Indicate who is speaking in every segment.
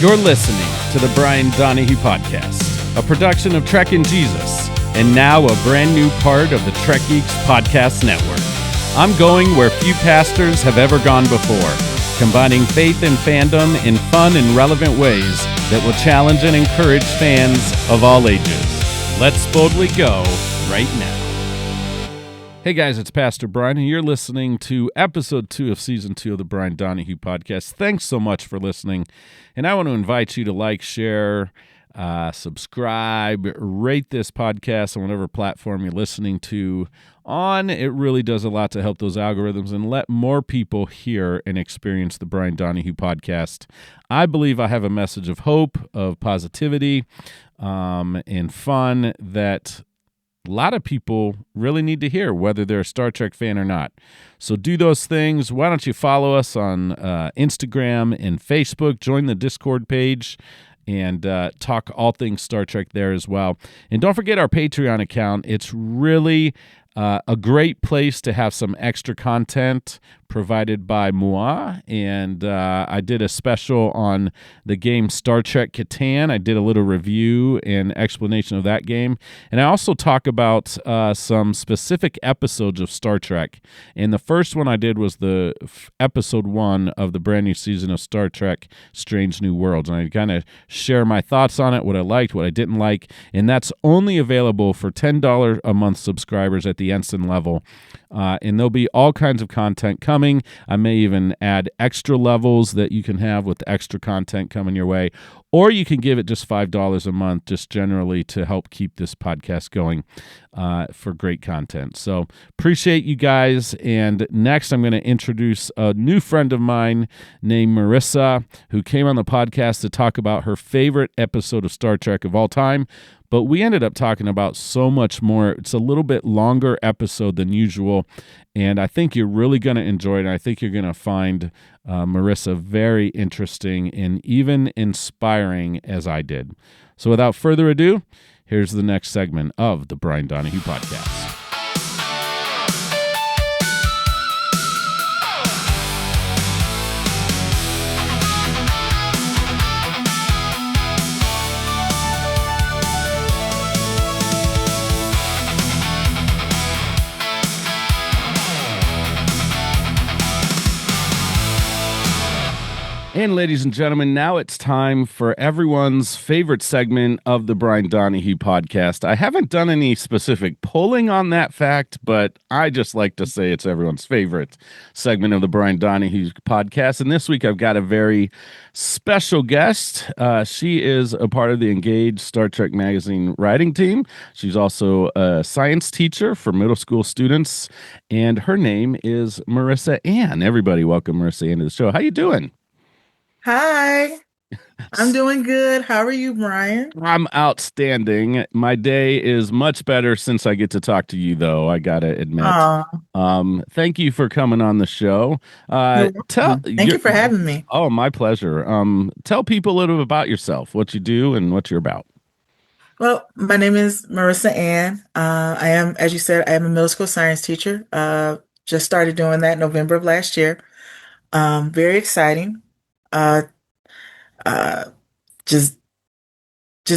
Speaker 1: You're listening to the Brian Donahue Podcast, a production of Trekkie and Jesus, and now a brand new part of the Trekkie Podcast Network. I'm going where few pastors have ever gone before, combining faith and fandom in fun and relevant ways that will challenge and encourage fans of all ages. Let's boldly go right now. Hey guys, it's Pastor Brian, and you're listening to episode 2 of season 2 of the Brian Donahue Podcast. Thanks so much for listening, and I want to invite you to like, share, subscribe, rate this podcast on whatever platform you're listening to on. It really does a lot to help those algorithms and let more people hear and experience the Brian Donahue Podcast. I believe I have a message of hope, of positivity, and fun that a lot of people really need to hear, whether they're a Star Trek fan or not. So do those things. Why don't you follow us on Instagram and Facebook? Join the Discord page and talk all things Star Trek there as well. And don't forget our Patreon account. It's really a great place to have some extra content provided by moi, and I did a special on the game Star Trek Catan. I did a little review and explanation of that game, and I also talk about some specific episodes of Star Trek, and the first one I did was the episode 1 of the brand new season of Star Trek Strange New Worlds, and I kind of share my thoughts on it, what I liked, what I didn't like, and that's only available for $10 a month subscribers at the Ensign level, and there'll be all kinds of content coming. I may even add extra levels that you can have with extra content coming your way, or you can give it just $5 a month, just generally to help keep this podcast going for great content. So appreciate you guys. And next, I'm going to introduce a new friend of mine named Marissa, who came on the podcast to talk about her favorite episode of Star Trek of all time. But we ended up talking about so much more. It's a little bit longer episode than usual, and I think you're really going to enjoy it. I think you're going to find Marissa very interesting and even inspiring as I did. So without further ado, here's the next segment of the Brian Donahue Podcast. And ladies and gentlemen, now it's time for everyone's favorite segment of the Brian Donahue Podcast. I haven't done any specific polling on that fact, but I just like to say it's everyone's favorite segment of the Brian Donahue Podcast. And this week I've got a very special guest. She is a part of the Engage Star Trek Magazine writing team. She's also a science teacher for middle school students, and her name is Marissa Anne. Everybody, welcome Marissa Anne to the show. How you doing?
Speaker 2: Hi, I'm doing good. How are you, Brian?
Speaker 1: I'm outstanding. My day is much better since I get to talk to you, though, I gotta admit. Thank you for coming on the show.
Speaker 2: Thank you for having me.
Speaker 1: Oh, my pleasure. Tell people a little bit about yourself, what you do and what you're about.
Speaker 2: Well, my name is Marissa Anne. I am, as you said, I am a middle school science teacher. Just started doing that in November of last year. Very exciting. Uh, uh, just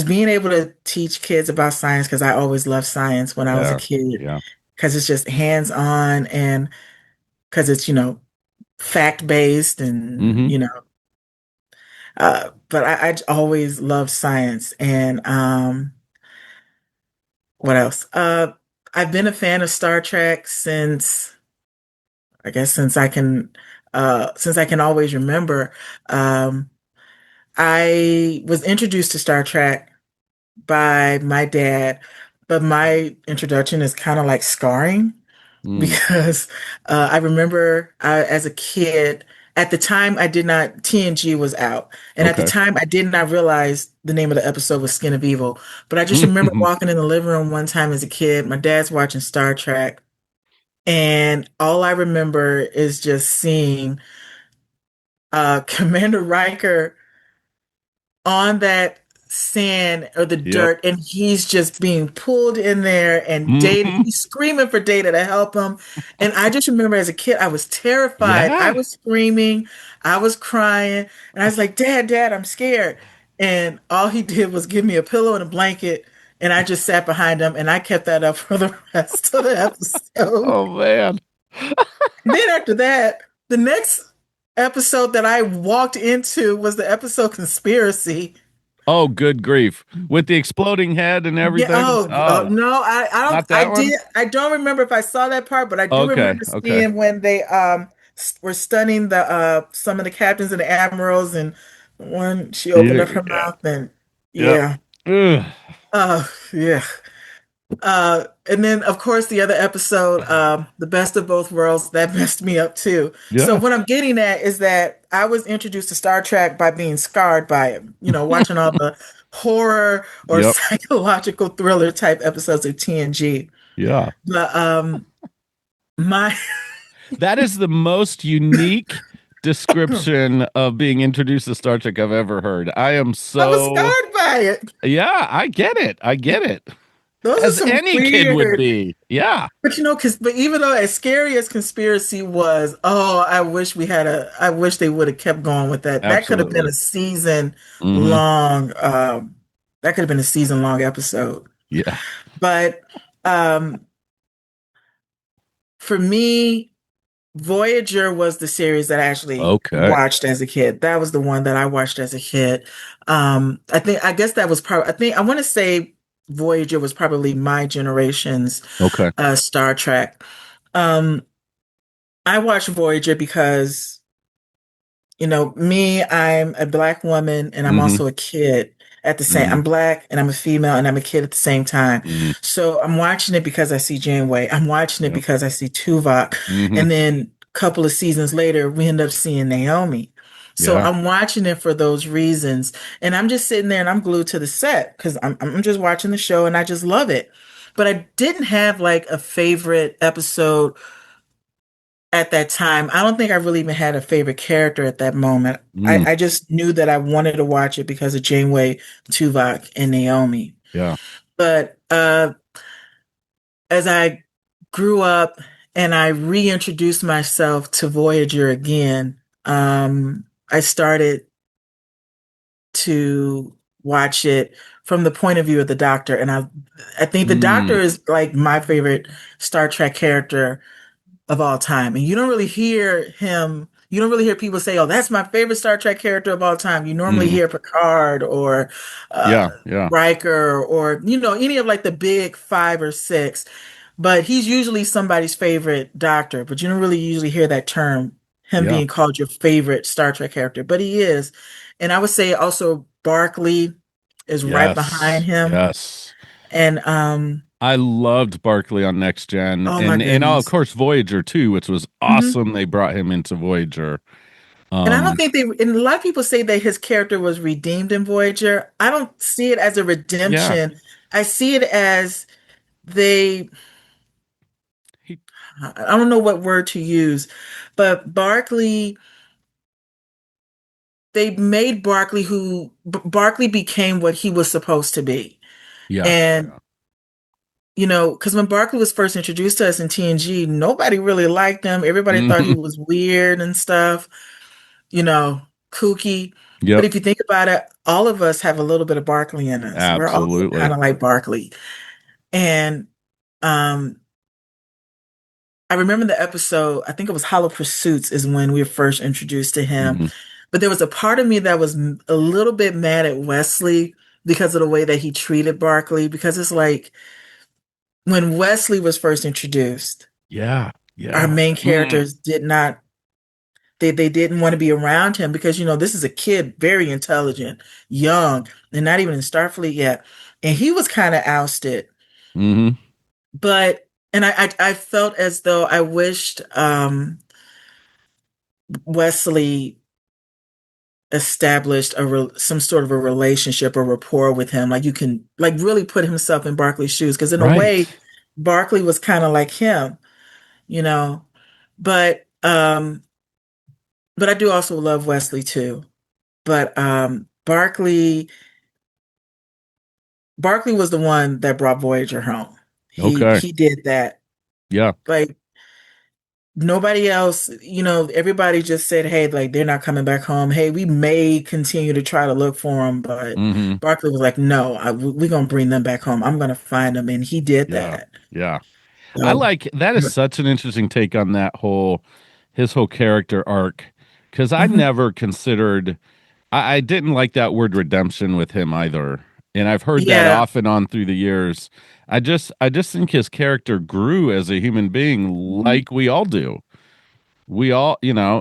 Speaker 2: being able to teach kids about science, because I always loved science when I was a kid, because it's just hands-on and because it's, fact-based and, but I always loved science. And what else? I've been a fan of Star Trek since I can always remember. I was introduced to Star Trek by my dad, but my introduction is kind of like scarring because I remember as a kid, at the time TNG was out. And at the time I did not realize the name of the episode was Skin of Evil. But I just remember walking in the living room one time as a kid, my dad's watching Star Trek. And all I remember is just seeing Commander Riker on that sand or the
Speaker 1: Yep.
Speaker 2: dirt, and he's just being pulled in there, and Data,
Speaker 1: Hmm.
Speaker 2: he's screaming for Data to help him. And I just remember as a kid, I was terrified. I
Speaker 1: Yeah.
Speaker 2: was screaming, I was crying, and I was like, Dad, Dad, I'm scared. And all he did was give me a pillow and a blanket, and I just sat behind him, and I kept that up for the rest of the episode.
Speaker 1: Oh man.
Speaker 2: And then after that, the next episode that I walked into was the episode Conspiracy.
Speaker 1: Oh, good grief. With the exploding head and
Speaker 2: Yeah.
Speaker 1: everything.
Speaker 2: Oh,
Speaker 1: Oh,
Speaker 2: no.
Speaker 1: not
Speaker 2: I
Speaker 1: that one?
Speaker 2: did. I don't remember if I saw that part, but I do
Speaker 1: Okay.
Speaker 2: remember
Speaker 1: Okay.
Speaker 2: seeing when they were stunning the some of the captains and the admirals, and when she opened
Speaker 1: Yeah.
Speaker 2: up her
Speaker 1: Yeah.
Speaker 2: mouth, and
Speaker 1: Yep.
Speaker 2: yeah.
Speaker 1: Ugh.
Speaker 2: Yeah. And then of course the other episode, The Best of Both Worlds, that messed me up too. So
Speaker 1: Yeah.
Speaker 2: what I'm getting at is that I was introduced to Star Trek by being scarred by it, watching all the horror or
Speaker 1: Yep.
Speaker 2: psychological thriller type episodes of TNG.
Speaker 1: Yeah.
Speaker 2: But my
Speaker 1: That is the most unique description of being introduced to Star Trek I've ever heard. I am
Speaker 2: I was
Speaker 1: so,
Speaker 2: scarred by it.
Speaker 1: yeah, I get it. I get it.
Speaker 2: Those are
Speaker 1: As
Speaker 2: some
Speaker 1: any kid would
Speaker 2: weird.
Speaker 1: be. Yeah.
Speaker 2: But but even though as scary as Conspiracy was, oh, I wish they would have kept going with that. That could have been
Speaker 1: Absolutely.
Speaker 2: a season
Speaker 1: Hmm.
Speaker 2: long, that could have been a season long episode.
Speaker 1: Yeah.
Speaker 2: But um, for me, Voyager was the series that I actually
Speaker 1: Okay.
Speaker 2: watched as a kid. That was the one that I watched as a kid. I guess that was probably, I want to say Voyager was probably my generation's
Speaker 1: Okay.
Speaker 2: Star Trek. Um, I watched Voyager because, me, I'm a black woman and I'm
Speaker 1: Hmm.
Speaker 2: also a kid at the same.
Speaker 1: Hmm.
Speaker 2: I'm black and I'm a female and I'm a kid at the same time.
Speaker 1: Hmm.
Speaker 2: So I'm watching it because I see Janeway. I'm watching it
Speaker 1: Yep.
Speaker 2: because I see Tuvok.
Speaker 1: Hmm.
Speaker 2: And then a couple of seasons later, we end up seeing Naomi. So
Speaker 1: Yeah.
Speaker 2: I'm watching it for those reasons. And I'm just sitting there and I'm glued to the set because I'm just watching the show and I just love it. But I didn't have like a favorite episode at that time. I don't think I really even had a favorite character at that moment.
Speaker 1: Mm.
Speaker 2: I just knew that I wanted to watch it because of Janeway, Tuvok, and Naomi.
Speaker 1: Yeah.
Speaker 2: But as I grew up and I reintroduced myself to Voyager again, I started to watch it from the point of view of the Doctor, and I think the
Speaker 1: Mm.
Speaker 2: Doctor is like my favorite Star Trek character of all time. And you don't really hear people say, oh, that's my favorite Star Trek character of all time. You normally
Speaker 1: Mm.
Speaker 2: hear Picard or
Speaker 1: Yeah. Yeah.
Speaker 2: Riker or, any of like the big five or six. But he's usually somebody's favorite Doctor, but you don't really usually hear that term, him
Speaker 1: Yeah.
Speaker 2: being called your favorite Star Trek character, but he is. And I would say also Barclay is right behind
Speaker 1: Yes.
Speaker 2: him.
Speaker 1: Yes.
Speaker 2: And
Speaker 1: I loved Barkley on Next Gen,
Speaker 2: oh my
Speaker 1: and of
Speaker 2: goodness.
Speaker 1: course Voyager too, which was
Speaker 2: Mhm.
Speaker 1: awesome. They brought him into Voyager.
Speaker 2: And I don't
Speaker 1: Um,
Speaker 2: think and a lot of people say that his character was redeemed in Voyager. I don't see it as a
Speaker 1: yeah,
Speaker 2: redemption. I see it as they,
Speaker 1: he,
Speaker 2: I don't know what word to use, but they made Barkley became what he was supposed to be.
Speaker 1: yeah,
Speaker 2: And, because when Barkley was first introduced to us in TNG, nobody really liked him. Everybody thought he
Speaker 1: hmm,
Speaker 2: was weird and stuff, you know, kooky. But
Speaker 1: yep,
Speaker 2: if you think about it, all of us have a little bit of Barkley in us. We're all
Speaker 1: absolutely.
Speaker 2: kind of like Barkley. And um, I remember the episode, I think it was Hollow Pursuits, is when we were first introduced to him.
Speaker 1: Hmm.
Speaker 2: But there was a part of me that was a little bit mad at Wesley because of the way that he treated Barkley. Because it's like when Wesley was first introduced,
Speaker 1: Yeah,
Speaker 2: our
Speaker 1: yeah,
Speaker 2: main
Speaker 1: mm,
Speaker 2: characters did not they didn't want to be around him because this is a kid, very intelligent, young, and not even in Starfleet yet. And he was kind of ousted.
Speaker 1: hmm,
Speaker 2: But and I felt as though I wished Wesley established some sort of a relationship or rapport with him. Like you can like really put himself in Barkley's shoes because in a way,
Speaker 1: right.
Speaker 2: Barkley was kind of like him, you know. But but I do also love Wesley too. But Barkley Barkley was the one that brought Voyager home.
Speaker 1: Okay.
Speaker 2: He did that.
Speaker 1: Yeah.
Speaker 2: Like nobody else, everybody just said, hey, like they're not coming back home. Hey, we may continue to try to look for them, but
Speaker 1: Mm-hmm.
Speaker 2: Barkley was like, no, we're gonna bring them back home. I'm gonna find them, and he did
Speaker 1: Yeah.
Speaker 2: that.
Speaker 1: Yeah. I
Speaker 2: So,
Speaker 1: like that is such an interesting take on that whole his whole character arc because I
Speaker 2: mhm.
Speaker 1: never considered I didn't like that word redemption with him either. And I've heard that
Speaker 2: Yeah.
Speaker 1: off and on through the years. I just think his character grew as a human being
Speaker 2: Mhm.
Speaker 1: like we all do. We all,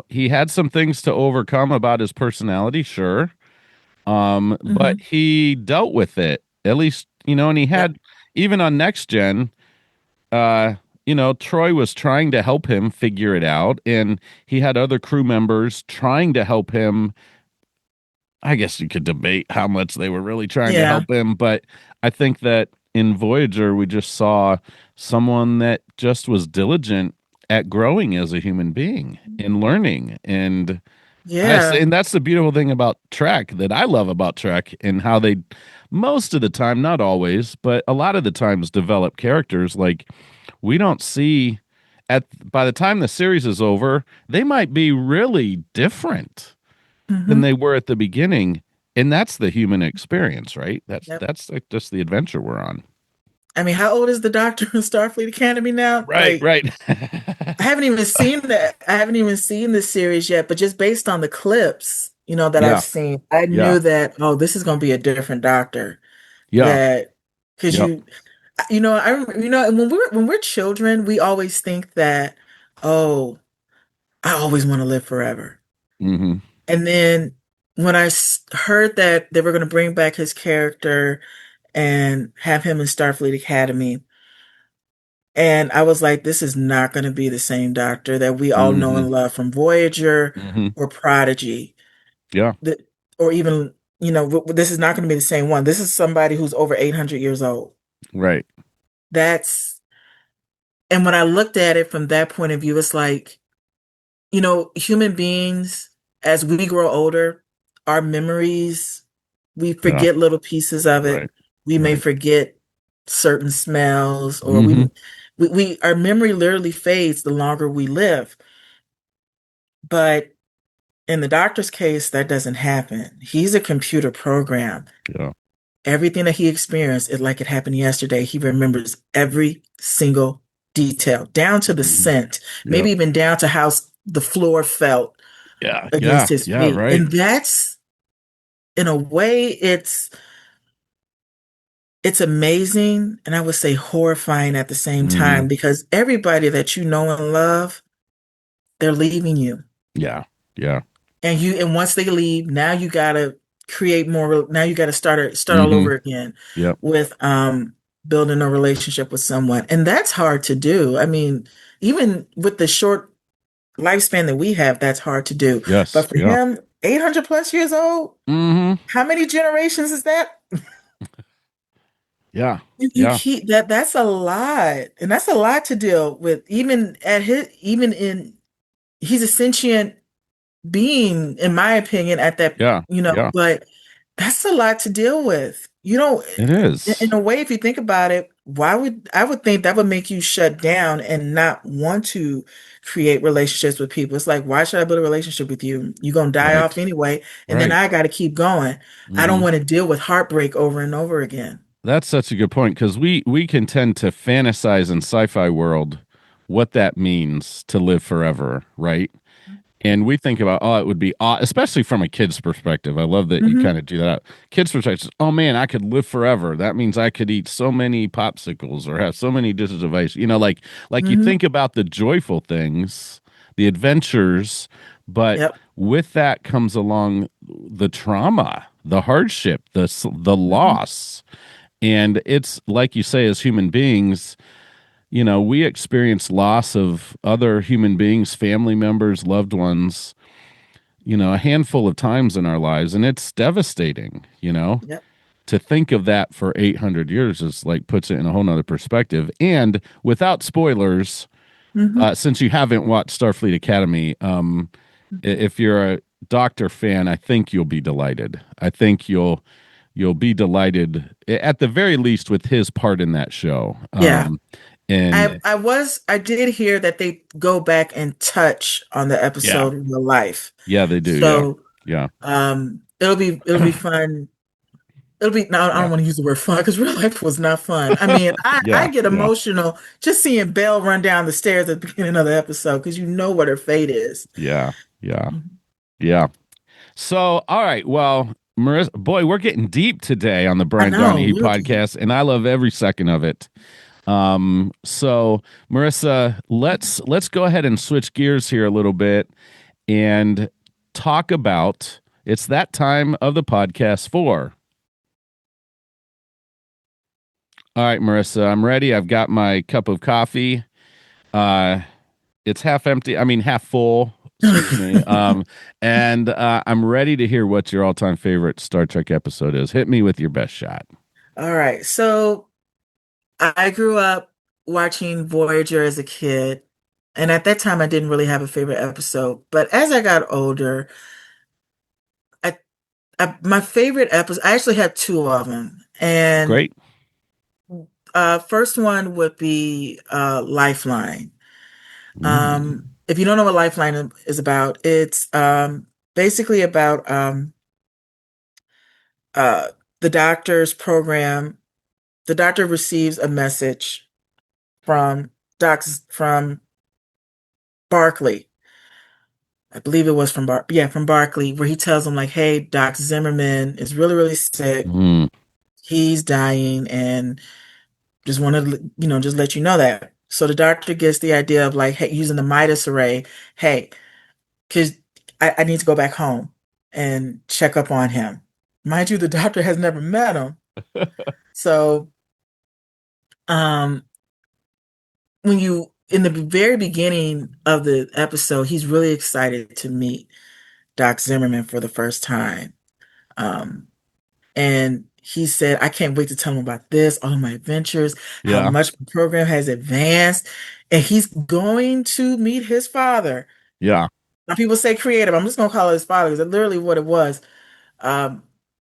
Speaker 1: he had some things to overcome about his personality, sure. But
Speaker 2: Mhm.
Speaker 1: he dealt with it. At least, and he
Speaker 2: Yep.
Speaker 1: had even on Next Gen, uh, Troy was trying to help him figure it out, and he had other crew members trying to help him. I guess you could debate how much they were really trying to
Speaker 2: Yeah.
Speaker 1: help him, but I think that in Voyager we just saw someone that just was diligent at growing as a human being and learning. And
Speaker 2: Yeah.
Speaker 1: and that's the beautiful thing about Trek that I love about Trek and how they most of the time, not always, but a lot of the times develop characters like we don't see at by the time the series is over, they might be really different than
Speaker 2: Mhm.
Speaker 1: they were at the beginning, and that's the human experience, right? that's
Speaker 2: Yep.
Speaker 1: that's like just the adventure we're on.
Speaker 2: I mean, how old is the Doctor in Starfleet Academy now?
Speaker 1: Right,
Speaker 2: Like,
Speaker 1: right.
Speaker 2: I haven't even seen that. I haven't even seen the series yet, but just based on the clips, that I've
Speaker 1: Yeah,
Speaker 2: seen, I
Speaker 1: yeah,
Speaker 2: knew that, oh, this is going to be a different Doctor.
Speaker 1: yeah,
Speaker 2: That because
Speaker 1: yeah.
Speaker 2: and when we're children, we always think that, oh, I always want to live forever.
Speaker 1: Hmm.
Speaker 2: And then when heard that they were going to bring back his character and have him in Starfleet Academy, and I was like, this is not going to be the same Doctor that we all know
Speaker 1: Hmm.
Speaker 2: and love from Voyager
Speaker 1: Hmm.
Speaker 2: or Prodigy.
Speaker 1: Yeah.
Speaker 2: The, or even, this is not going to be the same one. This is somebody who's over 800 years old.
Speaker 1: Right.
Speaker 2: That's, and when I looked at it from that point of view, it's like, human beings, as we grow older, our memories, we
Speaker 1: Yeah.
Speaker 2: forget little pieces of it.
Speaker 1: Right.
Speaker 2: We may
Speaker 1: Right.
Speaker 2: forget certain smells, or
Speaker 1: Hmm.
Speaker 2: our memory literally fades the longer we live. But in the Doctor's case, that doesn't happen. He's a computer program.
Speaker 1: Yeah.
Speaker 2: Everything that he experienced is like it happened yesterday. He remembers every single detail, down to the
Speaker 1: Hmm.
Speaker 2: scent,
Speaker 1: Yep.
Speaker 2: maybe even down to how the floor felt
Speaker 1: Yeah.
Speaker 2: against
Speaker 1: Yeah.
Speaker 2: his
Speaker 1: Yeah.
Speaker 2: feet.
Speaker 1: Right.
Speaker 2: And that's, in a way, it's amazing, and I would say horrifying at the same
Speaker 1: Hmm.
Speaker 2: time, because everybody that you know and love, they're leaving you.
Speaker 1: Yeah. Yeah.
Speaker 2: And once they leave, now you gotta create more. Now you gotta start all
Speaker 1: Hmm.
Speaker 2: over again
Speaker 1: Yep.
Speaker 2: with building a relationship with someone, and that's hard to do. I mean, even with the short lifespan that we have, that's hard to do.
Speaker 1: Yes.
Speaker 2: But for
Speaker 1: Yeah.
Speaker 2: him, 800 plus years old,
Speaker 1: Hmm.
Speaker 2: how many generations is that?
Speaker 1: Yeah.
Speaker 2: You
Speaker 1: Yeah.
Speaker 2: keep that's a lot, and that's a lot to deal with. Even in he's a sentient being, in my opinion, at that,
Speaker 1: Yeah. Yeah.
Speaker 2: but that's a lot to deal with.
Speaker 1: It
Speaker 2: In
Speaker 1: is.
Speaker 2: a way, if you think about it, I would think that would make you shut down and not want to create relationships with people. It's like, why should I build a relationship with you? You're gonna die
Speaker 1: Right.
Speaker 2: off anyway, and then
Speaker 1: Right.
Speaker 2: I got to keep going. I don't
Speaker 1: Hmm.
Speaker 2: want to deal with heartbreak over and over again.
Speaker 1: That's such a good point because we can tend to fantasize in sci-fi world what that means to live forever, right? And we think about, oh, it would be, especially from a kid's perspective. I love that you
Speaker 2: Hmm.
Speaker 1: kind of do that. Kids' perspective, oh man, I could live forever. That means I could eat so many popsicles or have so many dishes of ice. Like you
Speaker 2: Hmm.
Speaker 1: think about the joyful things, the adventures, but
Speaker 2: Yep.
Speaker 1: with that comes along the trauma, the hardship, the
Speaker 2: Hmm.
Speaker 1: loss. And it's like you say, as human beings, we experience loss of other human beings, family members, loved ones, a handful of times in our lives. And it's devastating,
Speaker 2: Yep.
Speaker 1: to think of that for 800 years is like puts it in a whole nother perspective. And without spoilers,
Speaker 2: Hmm.
Speaker 1: since you haven't watched Starfleet Academy, if you're a Doctor fan, I think you'll be delighted. I think you'll you'll be delighted at the very least with his part in that show.
Speaker 2: Yeah.
Speaker 1: And
Speaker 2: I did hear that they go back and touch on the
Speaker 1: yeah,
Speaker 2: episode in real life.
Speaker 1: yeah, they do. Yeah,
Speaker 2: So
Speaker 1: yeah,
Speaker 2: it'll be fun. It'll be no, I
Speaker 1: yeah,
Speaker 2: don't want to use the word fun because real life was not fun. I mean, I
Speaker 1: yeah,
Speaker 2: get
Speaker 1: yeah,
Speaker 2: emotional just seeing Belle run down the stairs at the beginning of the episode because you know what her fate is.
Speaker 1: yeah, yeah,
Speaker 2: Mhm.
Speaker 1: yeah. So, all right. Well, Marissa, boy, we're getting deep today on the
Speaker 2: I
Speaker 1: Brian
Speaker 2: know,
Speaker 1: Donahue
Speaker 2: real deep.
Speaker 1: podcast, and I love every second of it. So Marissa, let's go ahead and switch gears here a little bit and talk about it's that time of the podcast for. All right, Marissa, I'm ready. I've got my cup of coffee. Uh, it's half empty. I mean, half full. Excuse me. And I'm ready to hear what your all-time favorite Star Trek episode is. Hit me with your best shot.
Speaker 2: All right. So I grew up watching Voyager as a kid, and at that time I didn't really have a favorite episode. But as I got older, I, my favorite episode, I actually have two of them. And
Speaker 1: Great.
Speaker 2: first one would be Lifeline.
Speaker 1: Mm.
Speaker 2: If you don't know what Lifeline is about, it's basically about uh, the doctor's program. The doctor receives a message from from Barkley. I believe it was from Barkley, where he tells him like, "Hey, Doc Zimmerman is really, really sick.
Speaker 1: Mm.
Speaker 2: He's dying, and just wanted to, just let you know that." So the doctor gets the idea of like, hey, using the Midas array. Hey, because I need to go back home and check up on him. Mind you, the doctor has never met him. So, um, when you in the very beginning of the episode, he's really excited to meet Doc Zimmerman for the first time. Um, and he said, I can't wait to tell him about this, all of my adventures, how
Speaker 1: Yeah.
Speaker 2: much the program has advanced. And he's going to meet his father.
Speaker 1: Yeah.
Speaker 2: Now, people say creative. I'm just going to call it his father because that's literally what it was. Um,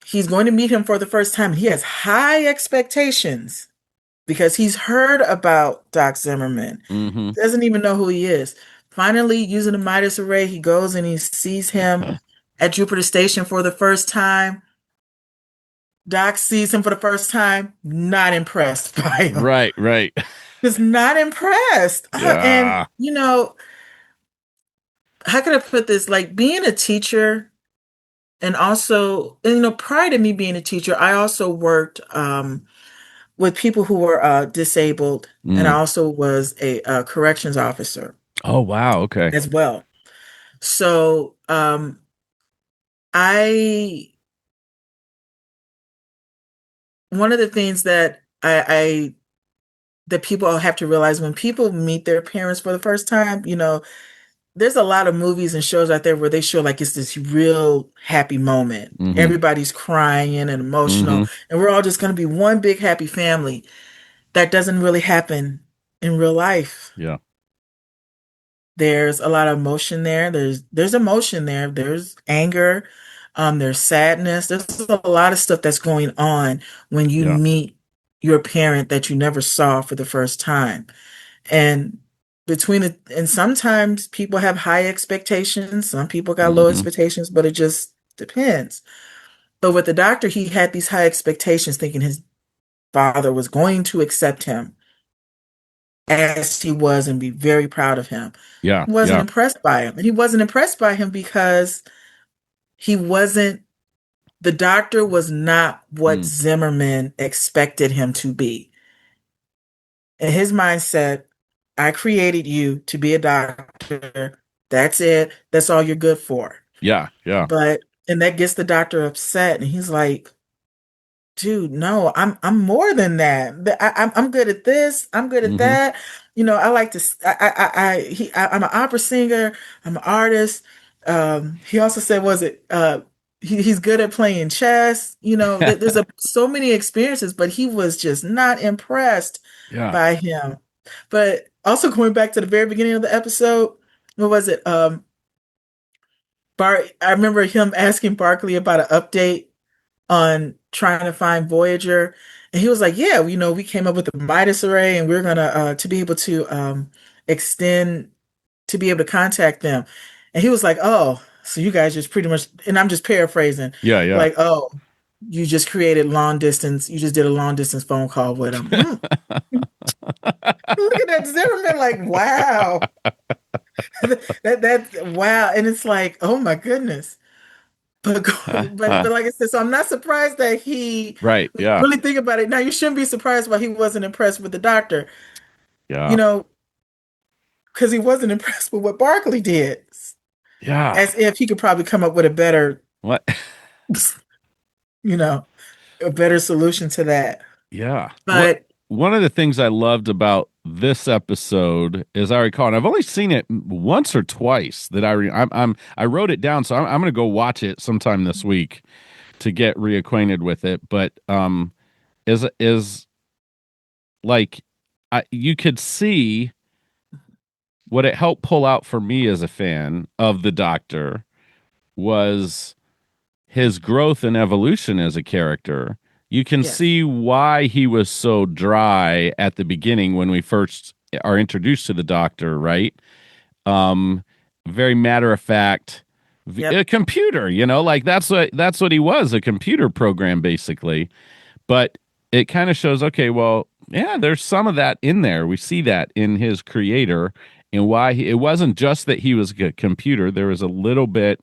Speaker 2: he's going to meet him for the first time. He has high expectations because he's heard about Doc Zimmerman.
Speaker 1: Mm-hmm.
Speaker 2: Doesn't even know who he is. Finally, using the Midas array, he goes and he sees him at Jupiter Station for the first time. Doc sees him for the first time, not impressed by him.
Speaker 1: Right, right.
Speaker 2: Just not impressed. And,
Speaker 1: Yeah.
Speaker 2: how could I put this? Like being a teacher, and also, prior to me being a teacher, I also worked with people who were disabled, and I
Speaker 1: Mm.
Speaker 2: also was a corrections officer
Speaker 1: Oh, wow. Okay.
Speaker 2: as well. So I one of the things that I that people have to realize when people meet their parents for the first time, there's a lot of movies and shows out there where they show like it's this real happy moment.
Speaker 1: Mm-hmm.
Speaker 2: Everybody's crying and emotional,
Speaker 1: Mm-hmm.
Speaker 2: and we're all just going to be one big happy family. That doesn't really happen in real life.
Speaker 1: Yeah.
Speaker 2: There's a lot of emotion there. There's emotion there. There's anger. There's sadness. There's a lot of stuff that's going on when you
Speaker 1: Yeah.
Speaker 2: meet your parent that you never saw for the first time. And and sometimes people have high expectations. Some people got low
Speaker 1: Mm-hmm.
Speaker 2: expectations, but it just depends. But with the doctor, he had these high expectations, thinking his father was going to accept him as he was and be very proud of him.
Speaker 1: Yeah.
Speaker 2: He wasn't
Speaker 1: Yeah.
Speaker 2: impressed by him. And he wasn't impressed by him because he wasn't, the doctor was not what
Speaker 1: Mm.
Speaker 2: Zimmerman expected him to be. In his mindset, I created you to be a doctor. That's it. That's all you're good for.
Speaker 1: Yeah. Yeah.
Speaker 2: And that gets the doctor upset. And he's like, dude, no, I'm more than that. I'm good at this. I'm good at
Speaker 1: Mm-hmm.
Speaker 2: that. I like to. I'm an opera singer. I'm an artist. He also said, was it? He's good at playing chess. There's so many experiences, but he was just not impressed
Speaker 1: Yeah.
Speaker 2: by him. But also going back to the very beginning of the episode, what was it? I remember him asking Barkley about an update on trying to find Voyager. And he was like, yeah, we came up with the Midas array and we're gonna to be able to extend to be able to contact them. And he was like, oh, so you guys just pretty much, and I'm just paraphrasing,
Speaker 1: Yeah, yeah.
Speaker 2: like, oh, you just created long distance, you just did a long distance phone call with him. Look at that Zimmerman, like, wow. That wow. And it's like, oh my goodness. But like I said, so I'm not surprised that
Speaker 1: Right.
Speaker 2: when you
Speaker 1: Yeah.
Speaker 2: really think about it, now you shouldn't be surprised why he wasn't impressed with the doctor, you
Speaker 1: Yeah.
Speaker 2: know, because he wasn't impressed with what Barkley did.
Speaker 1: Yeah.
Speaker 2: As if he could probably come up with a better,
Speaker 1: What?
Speaker 2: you know, a better solution to that.
Speaker 1: Yeah. What
Speaker 2: But
Speaker 1: one of the things I loved about this episode, as I recall, and I've only seen it once or twice that I wrote it down, so I'm going to go watch it sometime this week to get reacquainted with it. But is like you could see what it helped pull out for me as a fan of the Doctor was his growth and evolution as a character. You can
Speaker 2: yes,
Speaker 1: see why he was so dry at the beginning when we first are introduced to the Doctor, right? Um, very matter of fact, a
Speaker 2: yep.
Speaker 1: computer, like that's what he was, a computer program basically. But it kind of shows, okay, well, yeah, there's some of that in there. We see that in his creator and why it wasn't just that he was a computer. There was a little bit,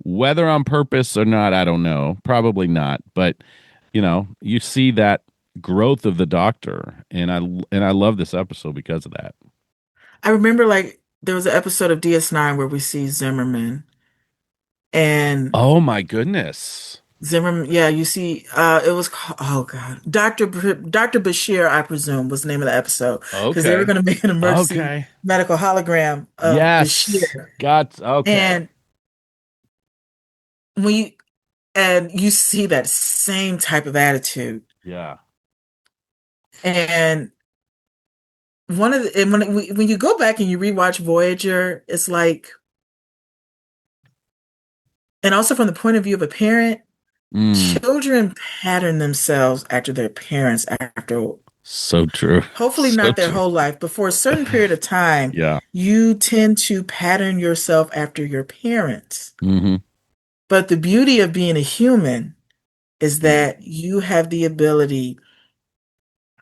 Speaker 1: whether on purpose or not, I don't know, probably not. But you see that growth of the Doctor, and I love this episode because of that.
Speaker 2: I remember like there was an episode of DS9 where we see Zimmerman and
Speaker 1: Oh my goodness.
Speaker 2: Zimmerman, yeah, you see, it was called, oh God, Dr. Bashir, I presume, was the name of the episode because they were
Speaker 1: Okay.
Speaker 2: going to make an emergency
Speaker 1: Okay.
Speaker 2: medical hologram of
Speaker 1: Yes.
Speaker 2: Bashir,
Speaker 1: Got okay.
Speaker 2: and when you and you see that same type of attitude,
Speaker 1: Yeah.
Speaker 2: and and when you go back and you rewatch Voyager, it's like, and also from the point of view of a parent,
Speaker 1: Mm,
Speaker 2: children pattern themselves after their parents after
Speaker 1: so true.
Speaker 2: hopefully
Speaker 1: So
Speaker 2: not their
Speaker 1: true.
Speaker 2: whole life, but for a certain period of time,
Speaker 1: Yeah.
Speaker 2: you tend to pattern yourself after your parents.
Speaker 1: Mm-hmm.
Speaker 2: But the beauty of being a human is
Speaker 1: Mm,
Speaker 2: that you have the ability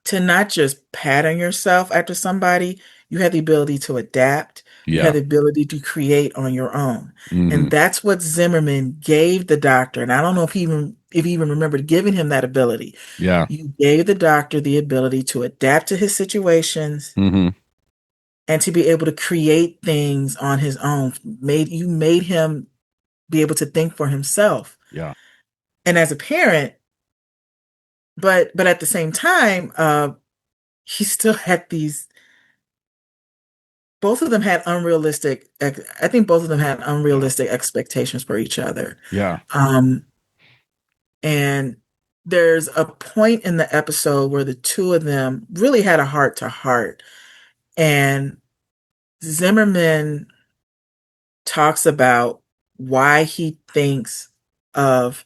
Speaker 2: to not just pattern yourself after somebody, you have the ability to adapt, you have
Speaker 1: yeah.
Speaker 2: the ability to create on your own.
Speaker 1: Mm-hmm.
Speaker 2: And that's what Zimmerman gave the doctor. And I don't know if he even remembered giving him that ability.
Speaker 1: Yeah.
Speaker 2: You gave the doctor the ability to adapt to his situations
Speaker 1: Mm-hmm.
Speaker 2: and to be able to create things on his own. You made him be able to think for himself.
Speaker 1: Yeah.
Speaker 2: And as a parent, but at the same time, he still had these. Both of them had unrealistic. I think both of them had
Speaker 1: Yeah.
Speaker 2: unrealistic expectations for each other.
Speaker 1: Yeah.
Speaker 2: Um, and there's a point in the episode where the two of them really had a heart to heart, and Zimmerman talks about why he thinks of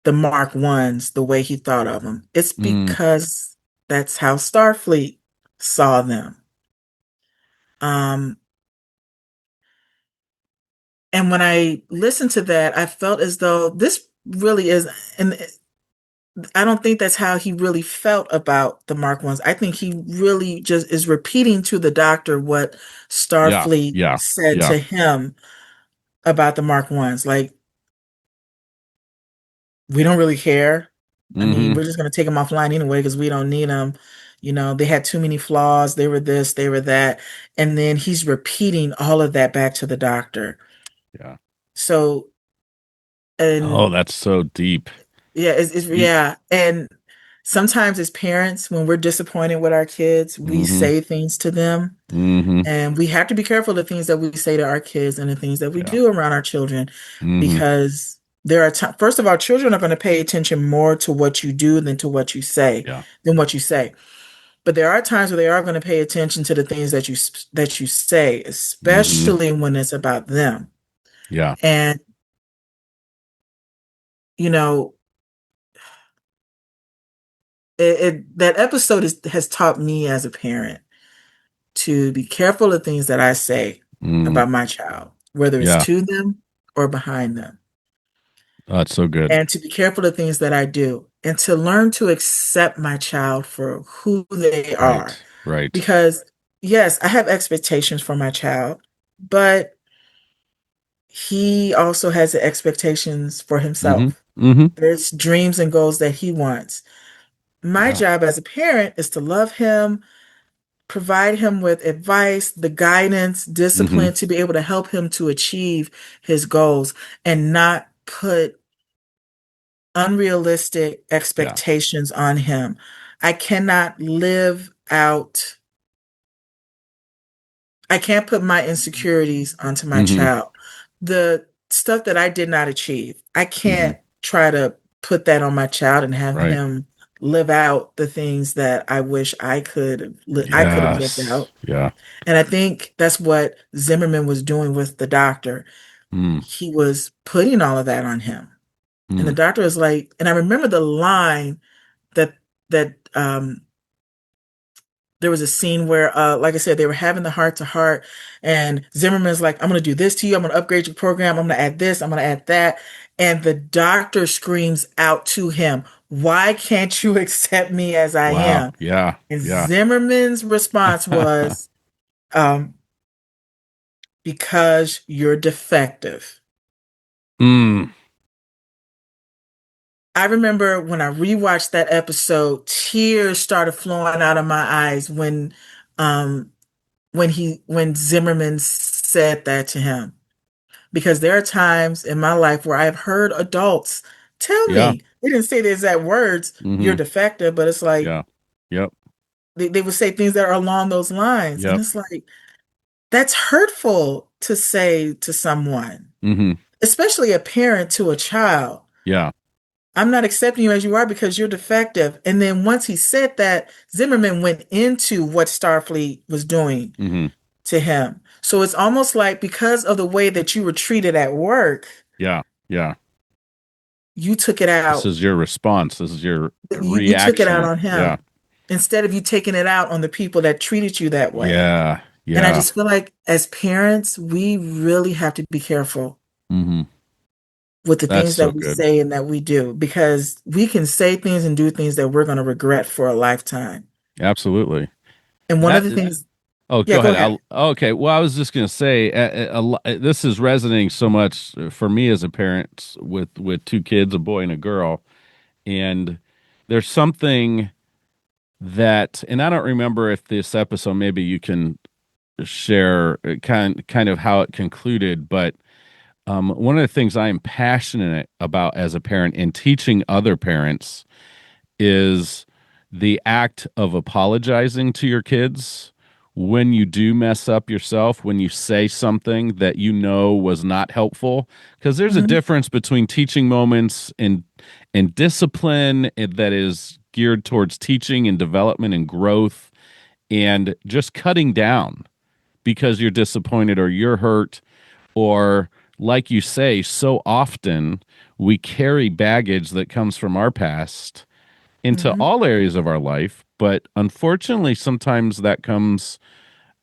Speaker 2: the Mark Ones the way he thought of them. It's
Speaker 1: Mm,
Speaker 2: because that's how Starfleet saw them. Um, and when I listened to that, I felt as though this really is, and I don't think that's how he really felt about the Mark Ones. I think he really just is repeating to the doctor what
Speaker 1: yeah.
Speaker 2: Starfleet
Speaker 1: Yeah.
Speaker 2: said
Speaker 1: Yeah.
Speaker 2: to him about the Mark Ones. Like, we don't really care. I mean,
Speaker 1: Mm-hmm.
Speaker 2: we're just going to take them offline anyway because we don't need them. They had too many flaws. They were this, they were that. And then he's repeating all of that back to the doctor.
Speaker 1: Yeah.
Speaker 2: So,
Speaker 1: Oh,
Speaker 2: and
Speaker 1: that's so deep.
Speaker 2: yeah, it's
Speaker 1: You,
Speaker 2: yeah. And sometimes as parents, when we're disappointed with our kids, we
Speaker 1: mm-hmm.
Speaker 2: say things to them.
Speaker 1: Mm-hmm.
Speaker 2: And we have to be careful of the things that we say to our kids and the things that we
Speaker 1: Yeah.
Speaker 2: do around our children
Speaker 1: Mm-hmm.
Speaker 2: because there are first of all, children are going to pay attention more to what you do
Speaker 1: Yeah.
Speaker 2: than what you say. But there are times where they are going to pay attention to the things that you say,
Speaker 1: Mm-hmm.
Speaker 2: especially when it's about them.
Speaker 1: Yeah.
Speaker 2: And you know, that episode has taught me as a parent to be careful of things that I say
Speaker 1: Mm.
Speaker 2: about my child, whether it's
Speaker 1: Yeah.
Speaker 2: to them or behind them,
Speaker 1: Oh, it's so good.
Speaker 2: and to be careful of things that I do, and to learn to accept my child for who they are.
Speaker 1: Right. Right.
Speaker 2: Because, yes, I have expectations for my child, but he also has the expectations for
Speaker 1: Mm-hmm.
Speaker 2: himself.
Speaker 1: Mm-hmm.
Speaker 2: There's dreams and goals that he wants. My
Speaker 1: Yeah.
Speaker 2: job as a parent is to love him, provide him with advice, the guidance,
Speaker 1: Mm-hmm.
Speaker 2: discipline to be able to help him to achieve his goals and not put unrealistic
Speaker 1: Yeah.
Speaker 2: expectations on him. I cannot live out, I can't put my insecurities onto my
Speaker 1: Mm-hmm.
Speaker 2: child. The stuff that I did not achieve, I
Speaker 1: Mm-hmm.
Speaker 2: can't try to put that on my child and have
Speaker 1: Right.
Speaker 2: him live out the things that I wish I could have lived
Speaker 1: Yes.
Speaker 2: out.
Speaker 1: Yeah.
Speaker 2: And I think that's what Zimmerman was doing with the doctor.
Speaker 1: Mm.
Speaker 2: He was putting all of that on him. And the
Speaker 1: Mm.
Speaker 2: doctor was like, and I remember the line that that there was a scene where like I said, they were having the heart to heart, and Zimmerman's like, I'm gonna do this to you, I'm gonna upgrade your program, I'm gonna add this, I'm gonna add that. And the doctor screams out to him, why can't you accept me as I
Speaker 1: Wow.
Speaker 2: am?
Speaker 1: Yeah.
Speaker 2: And
Speaker 1: Yeah.
Speaker 2: Zimmerman's response was, um, because you're defective.
Speaker 1: Mm.
Speaker 2: I remember when I rewatched that episode, tears started flowing out of my eyes um when Zimmerman said that to him. Because there are times in my life where I've heard adults tell
Speaker 1: Yeah.
Speaker 2: me, they didn't say the exact words, you're
Speaker 1: Mm-hmm.
Speaker 2: defective, but it's like
Speaker 1: Yeah. Yep.
Speaker 2: they would say things that are along those lines. And
Speaker 1: Yep.
Speaker 2: it's like, that's hurtful to say to someone,
Speaker 1: Mm-hmm.
Speaker 2: especially a parent to a child.
Speaker 1: Yeah.
Speaker 2: I'm not accepting you as you are because you're defective. And then once he said that, Zimmerman went into what Starfleet was doing
Speaker 1: Mm-hmm.
Speaker 2: to him. So it's almost like because of the way that you were treated at work,
Speaker 1: Yeah. Yeah.
Speaker 2: you took it
Speaker 1: This
Speaker 2: out.
Speaker 1: is your response. This is your
Speaker 2: You took it out
Speaker 1: reaction.
Speaker 2: on
Speaker 1: Yeah.
Speaker 2: him instead of you taking it out on the people that treated you that way.
Speaker 1: Yeah.
Speaker 2: And I
Speaker 1: Yeah.
Speaker 2: just feel like as parents, we really have to be careful
Speaker 1: Mm-hmm.
Speaker 2: with the
Speaker 1: That's
Speaker 2: things
Speaker 1: so
Speaker 2: that we
Speaker 1: good.
Speaker 2: say and that we do because we can say things and do things that we're going to regret for a lifetime.
Speaker 1: Absolutely.
Speaker 2: And one of
Speaker 1: That
Speaker 2: the things,
Speaker 1: Oh,
Speaker 2: yeah,
Speaker 1: go
Speaker 2: go
Speaker 1: ahead.
Speaker 2: ahead.
Speaker 1: Okay. Well, I was just going to say, this is resonating so much for me as a parent with two kids, a boy and a girl, and there's something that, and I don't remember if this episode, maybe you can share kind of how it concluded, but one of the things I am passionate about as a parent and teaching other parents is the act of apologizing to your kids when you do mess up yourself, when you say something that you know was not helpful. Because there's a
Speaker 2: Hmm.
Speaker 1: difference between teaching moments and discipline that is geared towards teaching and development and growth, and just cutting down because you're disappointed or you're hurt, or like you say, so often we carry baggage that comes from our past into
Speaker 2: Hmm.
Speaker 1: all areas of our life, but unfortunately sometimes that comes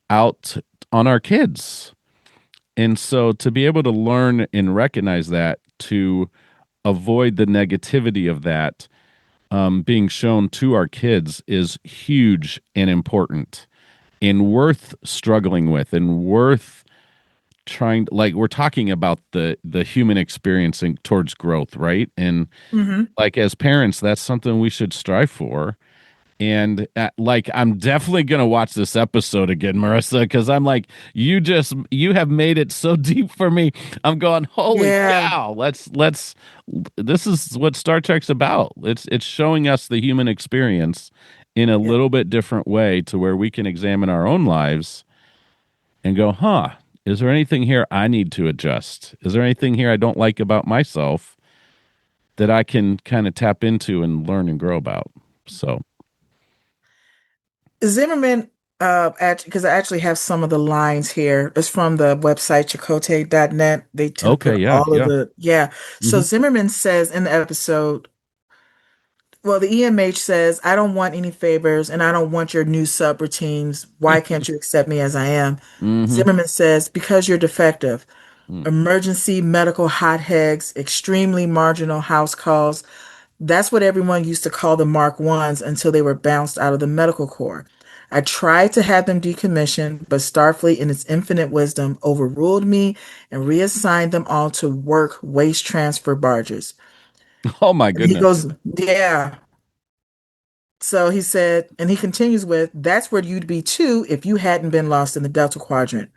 Speaker 1: out on our kids. And so to be able to learn and recognize that, to avoid the negativity of that being shown to our kids, is huge and important and worth struggling with and worth trying. Like, we're talking about the human experiencing towards growth, right? And
Speaker 2: Hmm.
Speaker 1: like, as parents, that's something we should strive for. And like, I'm definitely gonna watch this episode again, Marissa, because I'm like, you have made it so deep for me. I'm going, holy
Speaker 2: Yeah.
Speaker 1: cow! Let's. This is what Star Trek's about. It's showing us the human experience in a
Speaker 2: Yeah.
Speaker 1: little bit different way, to where we can examine our own lives and go, huh? Is there anything here I need to adjust? Is there anything here I don't like about myself that I can kind of tap into and learn and grow about? So,
Speaker 2: Zimmerman, because I actually have some of the lines here. It's from the website Chakotay.net. They tend to
Speaker 1: okay,
Speaker 2: put
Speaker 1: yeah,
Speaker 2: all of
Speaker 1: yeah.
Speaker 2: the, yeah. So
Speaker 1: Hmm.
Speaker 2: Zimmerman says in the episode, Well, the EMH says, I don't want any favors and I don't want your new subroutines. Why can't you accept me as I am?
Speaker 1: Mm-hmm.
Speaker 2: Zimmerman says, because you're defective. Emergency medical hotheads, extremely marginal house calls. That's what everyone used to call the Mark Ones until they were bounced out of the medical corps. I tried to have them decommissioned, but Starfleet, in its infinite wisdom, overruled me and reassigned them all to work waste transfer barges.
Speaker 1: Oh my
Speaker 2: And he
Speaker 1: goodness.
Speaker 2: goes, yeah. So he said, and he continues with, that's where you'd be too if you hadn't been lost in the Delta Quadrant.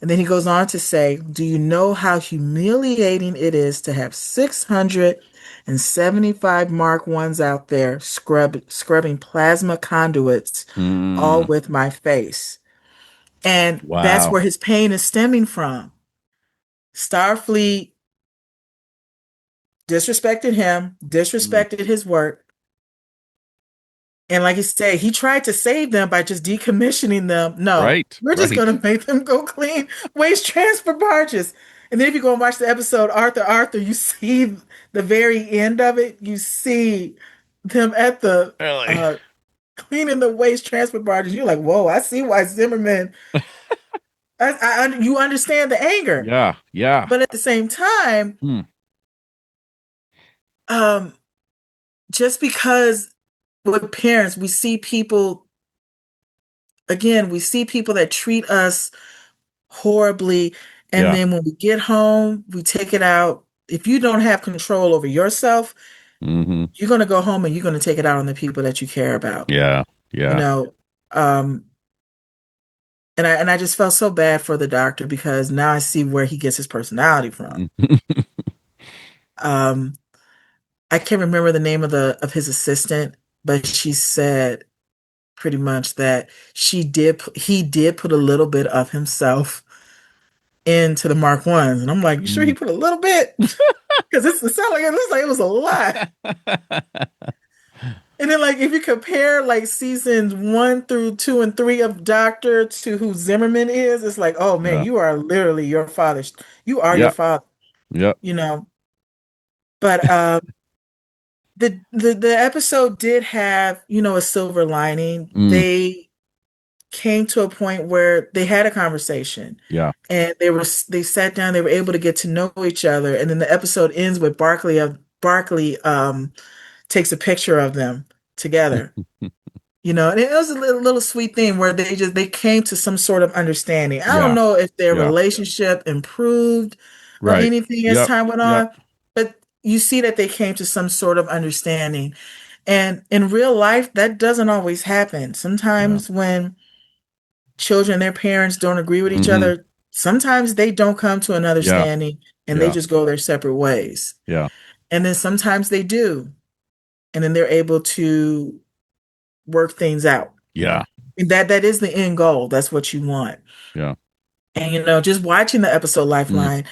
Speaker 2: And then he goes on to say, do you know how humiliating it is to have 675 Mark Ones out there scrubbing plasma conduits, all
Speaker 1: Mm.
Speaker 2: with my face? And that's
Speaker 1: Wow.
Speaker 2: where his pain is stemming from. Starfleet disrespected him,
Speaker 1: Mm.
Speaker 2: disrespected his work. And like you said, he tried to save them by just decommissioning them. No,
Speaker 1: Right.
Speaker 2: we're just
Speaker 1: Right.
Speaker 2: going to make them go clean waste transfer barges. And then if you go and watch the episode Arthur, you see the very end of it. You see them at the
Speaker 1: Really?
Speaker 2: cleaning the waste transfer barges. You're like, whoa, I see why Zimmerman. You understand the anger,
Speaker 1: Yeah. Yeah.
Speaker 2: but at the same time,
Speaker 1: Hmm.
Speaker 2: um, just because with parents, we see people again, we see people that treat us horribly. And
Speaker 1: Yeah.
Speaker 2: then when we get home, we take it out. If you don't have control over yourself,
Speaker 1: Mm-hmm.
Speaker 2: you're going to go home and you're going to take it out on the people that you care about.
Speaker 1: Yeah.
Speaker 2: You
Speaker 1: Yeah.
Speaker 2: know, um, and I just felt so bad for the doctor because now I see where he gets his personality from. Um, I can't remember the name of the of his assistant, but she said pretty much that he did put a little bit of himself into the Mark Ones, and I'm like, you sure he
Speaker 1: Mm.
Speaker 2: put a little bit? Because it sounded like it looks like it was a lot. And then, like, if you compare like seasons 1 through 2 and 3 of Doctor to who Zimmerman is, it's like, oh man,
Speaker 1: Yeah.
Speaker 2: you are literally your father's. You are your
Speaker 1: Yep.
Speaker 2: father,
Speaker 1: Yep.
Speaker 2: you know. But the episode did have, a silver lining.
Speaker 1: Mm.
Speaker 2: They came to a point where they had a conversation
Speaker 1: Yeah.
Speaker 2: and they sat down, they were able to get to know each other, and then the episode ends with Barkley takes a picture of them together. And it was a little sweet thing where they came to some sort of understanding. I don't
Speaker 1: Yeah.
Speaker 2: know if their
Speaker 1: Yeah.
Speaker 2: relationship improved or
Speaker 1: Right.
Speaker 2: anything as
Speaker 1: Yep.
Speaker 2: time went
Speaker 1: Yep.
Speaker 2: on, but you see that they came to some sort of understanding. And in real life, that doesn't always happen.
Speaker 1: Yeah.
Speaker 2: Sometimes when children and their parents don't agree with each
Speaker 1: Mm-hmm.
Speaker 2: other, sometimes they don't come to an
Speaker 1: Yeah.
Speaker 2: understanding and they
Speaker 1: Yeah.
Speaker 2: just go their separate ways.
Speaker 1: Yeah.
Speaker 2: And then sometimes they do, and then they're able to work things out.
Speaker 1: Yeah.
Speaker 2: And that is the end goal. That's what you want.
Speaker 1: Yeah.
Speaker 2: And just watching the episode
Speaker 1: Mm.
Speaker 2: Lifeline,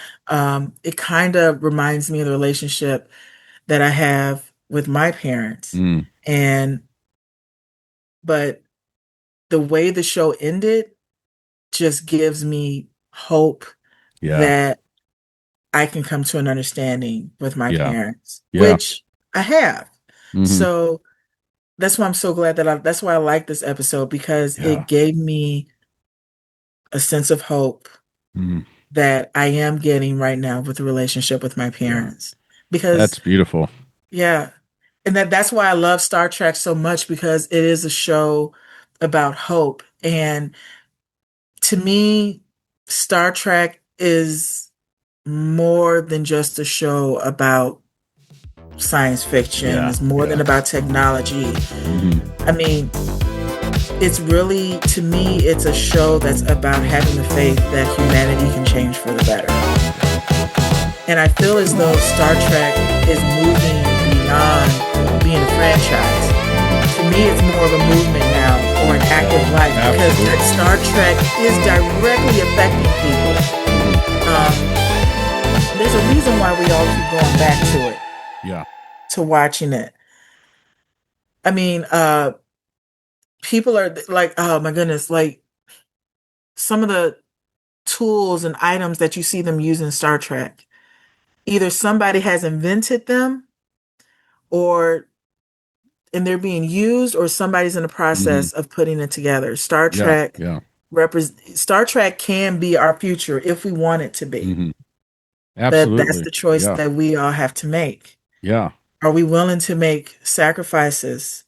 Speaker 2: it kind of reminds me of the relationship that I have with my parents.
Speaker 1: Mm.
Speaker 2: And but the way the show ended just gives me hope
Speaker 1: Yeah.
Speaker 2: that I can come to an understanding with my
Speaker 1: Yeah.
Speaker 2: parents,
Speaker 1: Yeah.
Speaker 2: which I have.
Speaker 1: Mm-hmm.
Speaker 2: So that's why I'm so glad that's why I like this episode, because
Speaker 1: Yeah.
Speaker 2: it gave me a sense of hope
Speaker 1: Mm.
Speaker 2: that I am getting right now with the relationship with my
Speaker 1: Yeah.
Speaker 2: parents. Because
Speaker 1: That's beautiful.
Speaker 2: yeah, and that's why I love Star Trek so much, because it is a show about hope. And to me, Star Trek is more than just a show about science fiction.
Speaker 1: Yeah.
Speaker 2: It's more than
Speaker 1: Yeah.
Speaker 2: about technology.
Speaker 1: Mm-hmm.
Speaker 2: I mean, it's really, to me, it's a show that's about having the faith that humanity can change for the better. And I feel as though Star Trek is moving beyond being a franchise. To me, it's more of a movement now, or an active life, because
Speaker 1: Absolutely.
Speaker 2: Star Trek is directly affecting people. There's a reason why we all keep going back to it,
Speaker 1: Yeah.
Speaker 2: to watching it. I mean, people are like, oh my goodness, like some of the tools and items that you see them use in Star Trek, either somebody has invented them or and they're being used, or somebody's in the
Speaker 1: Hmm.
Speaker 2: process of putting it together.
Speaker 1: Yeah. Yeah.
Speaker 2: Star Trek can be our future if we want it to be.
Speaker 1: Hmm.
Speaker 2: But that's
Speaker 1: Absolutely.
Speaker 2: the choice
Speaker 1: Yeah.
Speaker 2: that we all have to make.
Speaker 1: Yeah.
Speaker 2: Are we willing to make sacrifices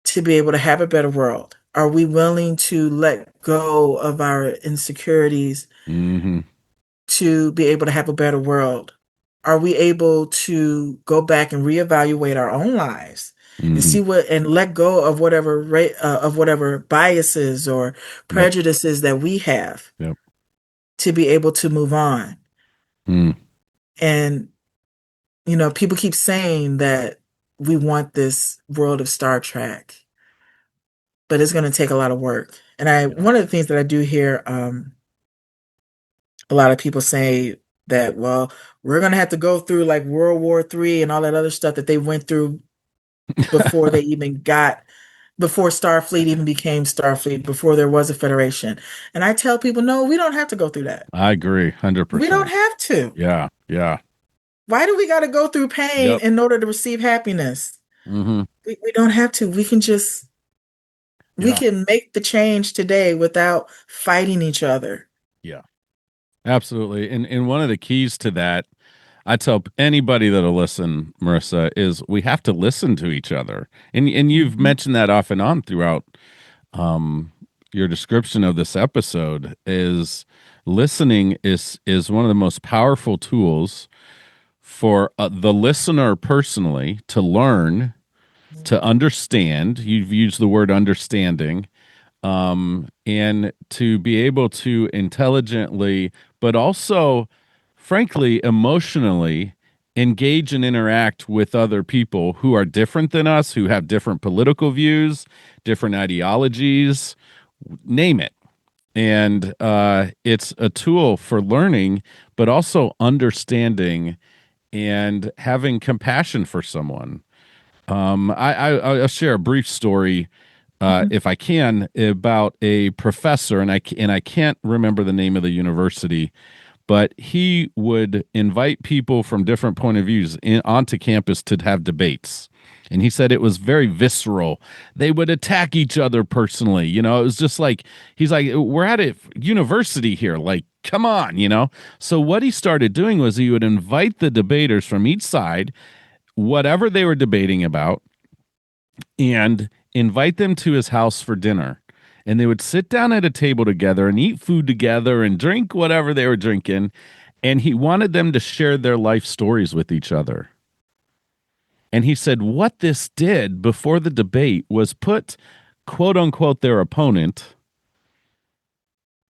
Speaker 2: to be able to have a better world? Are we willing to let go of our insecurities
Speaker 1: Hmm.
Speaker 2: to be able to have a better world? Are we able to go back and reevaluate our own lives and
Speaker 1: Hmm.
Speaker 2: see what and let go of whatever biases or
Speaker 1: Yep.
Speaker 2: prejudices that we have
Speaker 1: Yep.
Speaker 2: to be able to move on?
Speaker 1: Mm.
Speaker 2: And people keep saying that we want this world of Star Trek, but it's going to take a lot of work. And
Speaker 1: Yeah.
Speaker 2: one of the things that I do hear, a lot of people say that, well, we're going to have to go through like World War III and all that other stuff that they went through before they even before Starfleet even became Starfleet, before there was a Federation. And I tell people, no, we don't have to go through that.
Speaker 1: I agree,
Speaker 2: We don't
Speaker 1: 100%.
Speaker 2: have to.
Speaker 1: Yeah. Yeah.
Speaker 2: Why do we got to go through pain
Speaker 1: Yep.
Speaker 2: in order to receive happiness?
Speaker 1: Hmm.
Speaker 2: We don't have to. We
Speaker 1: Yeah.
Speaker 2: can make the change today without fighting each other.
Speaker 1: Yeah. Absolutely. And one of the keys to that, I tell anybody that'll listen, Marissa, is we have to listen to each other. And you've
Speaker 2: Mhm.
Speaker 1: mentioned that off and on throughout um your description of this episode. Is listening is one of the most powerful tools for the listener personally to learn, to understand. You've used the word understanding, and to be able to intelligently, but also, frankly, emotionally engage and interact with other people who are different than us, who have different political views, different ideologies, name it. And it's a tool for learning, but also understanding and having compassion for someone. I'll share a brief story,
Speaker 2: Mhm.
Speaker 1: if I can, about a professor, and I can't remember the name of the university, but he would invite people from different point of views onto campus to have debates. And he said it was very visceral. They would attack each other personally. It was just like, he's like, we're at a university here. Like, come on. So what he started doing was he would invite the debaters from each side, whatever they were debating about, and invite them to his house for dinner. And they would sit down at a table together and eat food together and drink whatever they were drinking. And he wanted them to share their life stories with each other. And he said what this did before the debate was put, quote unquote, their opponent,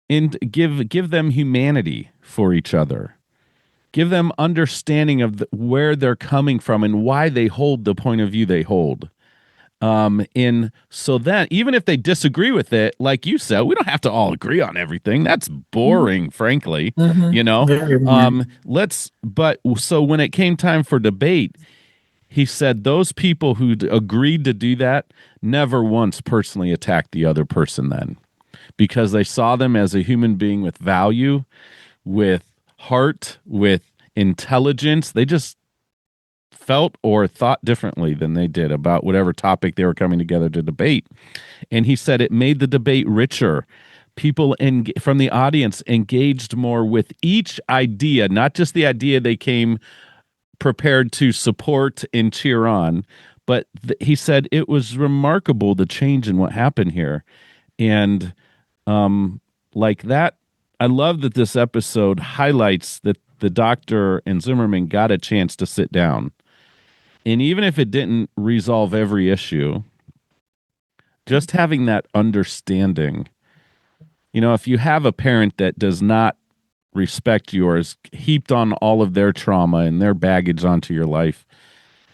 Speaker 1: and give them humanity for each other. Give them understanding of where they're coming from and why they hold the point of view they hold. In so that even if they disagree with it, like you said, we don't have to all agree on everything. That's boring, frankly.
Speaker 2: Mhm. Very boring.
Speaker 1: Let's, but so when it came time for debate, he said those people who agreed to do that never once personally attacked the other person then, because they saw them as a human being with value, with heart, with intelligence. They just felt or thought differently than they did about whatever topic they were coming together to debate. And he said it made the debate richer. People from the audience engaged more with each idea, not just the idea they came prepared to support and cheer on, but he said it was remarkable the change in what happened here. And um, like that, I love that this episode highlights that the doctor and Zimmerman got a chance to sit down. And even if it didn't resolve every issue, just having that understanding, if you have a parent that does not respect yours, heaped on all of their trauma and their baggage onto your life,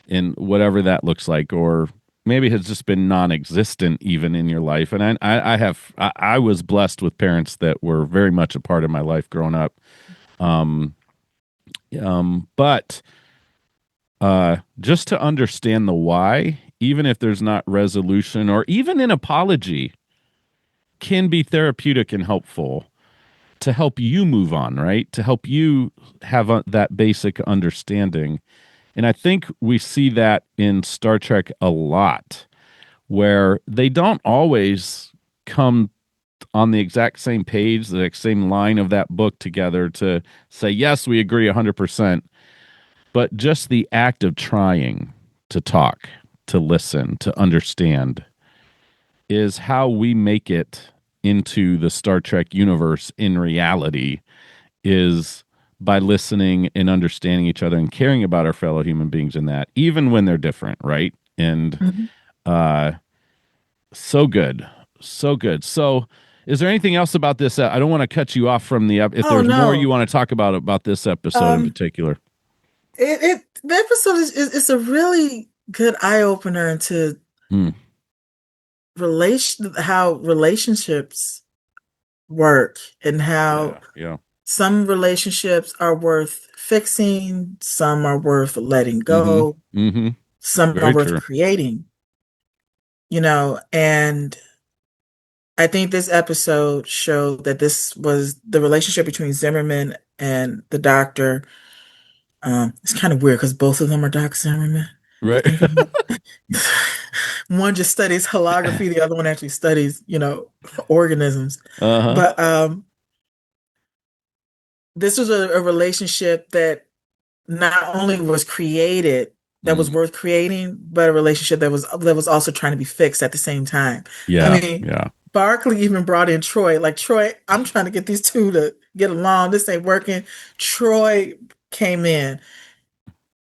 Speaker 1: in whatever that looks like, or maybe has just been non-existent even in your life. And I was blessed with parents that were very much a part of my life growing up. Um, but just to understand the why, even if there's not resolution or even an apology, can be therapeutic and helpful to help you move on, right? To help you have that basic understanding. And I think we see that in Star Trek a lot, where they don't always come on the exact same page, the exact same line of that book together to say, yes, we agree 100%. But just the act of trying to talk, to listen, to understand is how we make it into the Star Trek universe in reality, is by listening and understanding each other and caring about our fellow human beings in that, even when they're different, right? And
Speaker 2: Mhm.
Speaker 1: uh, so good. So good. So is there anything else about this? I don't want to cut you off from the if
Speaker 2: Oh
Speaker 1: there's more you
Speaker 2: no.
Speaker 1: want to talk about this episode in
Speaker 2: Um,
Speaker 1: particular.
Speaker 2: the episode is a really good eye opener into
Speaker 1: Mm,
Speaker 2: how relationships work and how
Speaker 1: yeah, yeah.
Speaker 2: some relationships are worth fixing, some are worth letting
Speaker 1: Mm-hmm.
Speaker 2: go,
Speaker 1: Mm-hmm.
Speaker 2: some are
Speaker 1: Very
Speaker 2: worth
Speaker 1: true.
Speaker 2: creating, and I think this episode showed that this was the relationship between Zimmerman and the doctor. It's kind of weird because both of them are Doc Zimmerman. If you
Speaker 1: Right.
Speaker 2: think about it. One just studies holography, the other one actually studies, organisms.
Speaker 1: Uh-huh.
Speaker 2: But this was a relationship that not only was created, that was
Speaker 1: Mm.
Speaker 2: worth creating, but a relationship that was also trying to be fixed at the same time. I
Speaker 1: Yeah,
Speaker 2: mean,
Speaker 1: yeah.
Speaker 2: Barkley even brought in Troy. Like Troy, I'm trying to get these two to get along. This ain't working. Troy came in.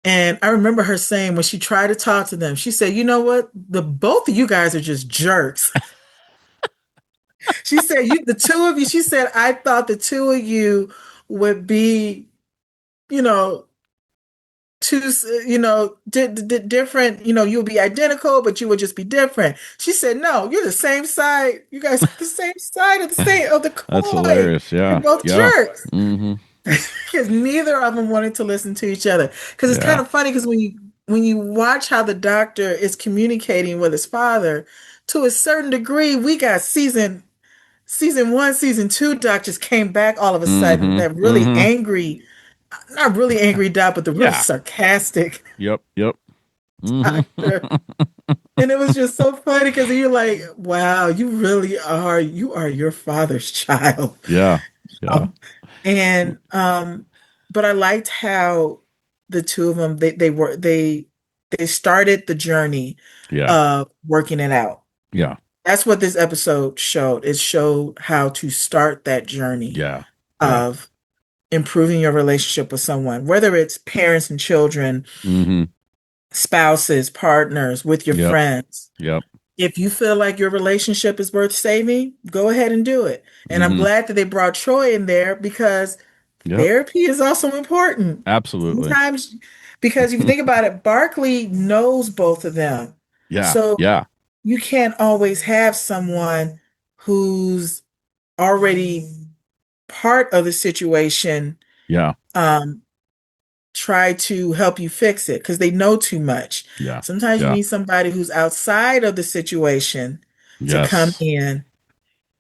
Speaker 2: And I remember her saying when she tried to talk to them, she said, "You know what? The both of you guys are just jerks." She said, the two of you, she said, "I thought the two of you would be, you know, two, different, you'll be identical, but you would just be different." She said, "No, you're the same side. You guys are the same side of the
Speaker 1: That's
Speaker 2: coin.
Speaker 1: hilarious.
Speaker 2: You're
Speaker 1: Yeah.
Speaker 2: both
Speaker 1: Yeah.
Speaker 2: jerks."
Speaker 1: Mm-hmm.
Speaker 2: Because neither of them wanted to listen to each other. Because it's kind
Speaker 1: Yeah.
Speaker 2: of funny because when you watch how the doctor is communicating with his father, to a certain degree, we got season one, season two, doc just came back all of a sudden.
Speaker 1: Mm-hmm.
Speaker 2: That really
Speaker 1: Mm-hmm.
Speaker 2: angry, not really angry doc, but the really
Speaker 1: Yeah.
Speaker 2: sarcastic
Speaker 1: Yep. Yep.
Speaker 2: doctor.
Speaker 1: Mm-hmm.
Speaker 2: And it was just so funny because you're like, wow, you are your father's child.
Speaker 1: Yeah. Yeah.
Speaker 2: And but I liked how the two of them they started the journey
Speaker 1: Yeah.
Speaker 2: of working it out.
Speaker 1: Yeah.
Speaker 2: That's what this episode showed. It showed how to start that journey
Speaker 1: Yeah. Yeah.
Speaker 2: of improving your relationship with someone, whether it's parents and children,
Speaker 1: Mm-hmm.
Speaker 2: spouses, partners, with your
Speaker 1: Yep.
Speaker 2: friends.
Speaker 1: Yep.
Speaker 2: If you feel like your relationship is worth saving, go ahead and do it. And I'm
Speaker 1: Mm-hmm.
Speaker 2: glad that they brought Troy in there because
Speaker 1: Yep.
Speaker 2: therapy is also important.
Speaker 1: Absolutely.
Speaker 2: Sometimes, because if you think about it, Barkley knows both of them.
Speaker 1: Yeah.
Speaker 2: So
Speaker 1: Yeah.
Speaker 2: you can't always have someone who's already part of the situation
Speaker 1: Yeah.
Speaker 2: um, try to help you fix it because they know too much.
Speaker 1: Yeah.
Speaker 2: Sometimes you
Speaker 1: Yeah.
Speaker 2: need somebody who's outside of the situation to come
Speaker 1: Yes.
Speaker 2: in